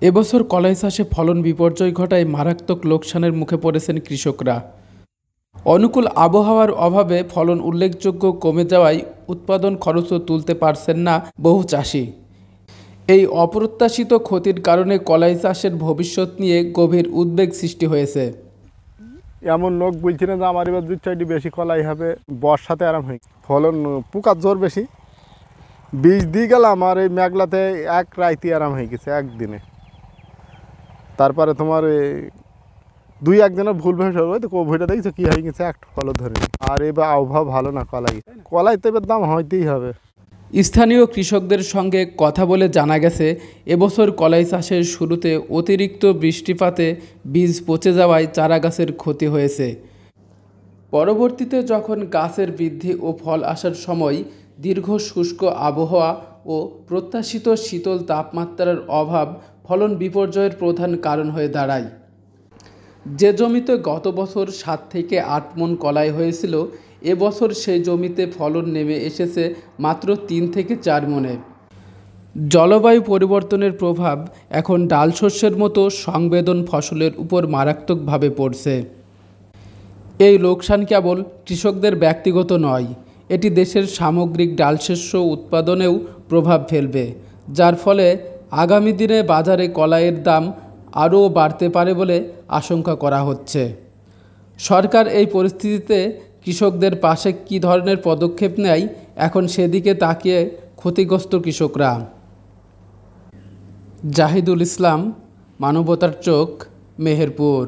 এবছর কলাই চাষে ফলন বিপর্যয় ঘটায় মারাত্মক লোকসানের মুখে পড়েছেন কৃষকরা। অনুকূল আবহাওয়ার অভাবে ফলন উল্লেখযোগ্য কমে যাওয়ায় উৎপাদন খরচও তুলতে পারছেন না বহু চাষি। এই অপ্রত্যাশিত ক্ষতির কারণে কলাই চাষের ভবিষ্যৎ নিয়ে গভীর উদ্বেগ সৃষ্টি হয়েছে। এমন লোক বলছি না যে আমার এবার 2-4টি বেশি কলাই হবে, বর্ষাতে আরাম হয়, ফলন পোকার জোর বেশি। বীজ দিয়ে গেলাম আর এই মেঘলাতে এক রাইতে আরাম হয়ে গেছে একদিনে। তারপরে তোমার 2-1 দিনের ভুল ভেসে হবে তো কোভিডে দেখছো কী হয়ে গেছে, একটা ফলও ধরেনি। আর এবার আবহাওয়া ভালো না, কলাই তো এবার দাম হইতেই হবে। স্থানীয় কৃষকদের সঙ্গে কথা বলে জানা গেছে, এবছর কলাই চাষের শুরুতে অতিরিক্ত বৃষ্টিপাতে বীজ পচে যাওয়ায় চারা গাছের ক্ষতি হয়েছে। পরবর্তীতে যখন গাছের বৃদ্ধি ও ফল আসার সময় দীর্ঘ শুষ্ক আবহাওয়া ও প্রত্যাশিত শীতল তাপমাত্রার অভাব ফলন বিপর্যয়ের প্রধান কারণ হয়ে দাঁড়ায়। যে জমিতে গত বছর 7 থেকে 8 মণ কলাই হয়েছিল, এবছর সেই জমিতে ফলন নেমে এসেছে মাত্র 3 থেকে 4 মণে। জলবায়ু পরিবর্তনের প্রভাব এখন ডাল শস্যের মতো সংবেদন ফসলের উপর মারাত্মকভাবে পড়ছে। এই লোকসান কেবল কৃষকদের ব্যক্তিগত নয়, এটি দেশের সামগ্রিক ডালশস্য উৎপাদনেও প্রভাব ফেলবে, যার ফলে আগামী দিনে বাজারে কলাইয়ের দাম আরও বাড়তে পারে বলে আশঙ্কা করা হচ্ছে। সরকার এই পরিস্থিতিতে কৃষকদের পাশে কী ধরনের পদক্ষেপ নেয়, এখন সেদিকে তাকিয়ে ক্ষতিগ্রস্ত কৃষকরা। জাহিদুল ইসলাম, মানবতার চোখ, মেহেরপুর।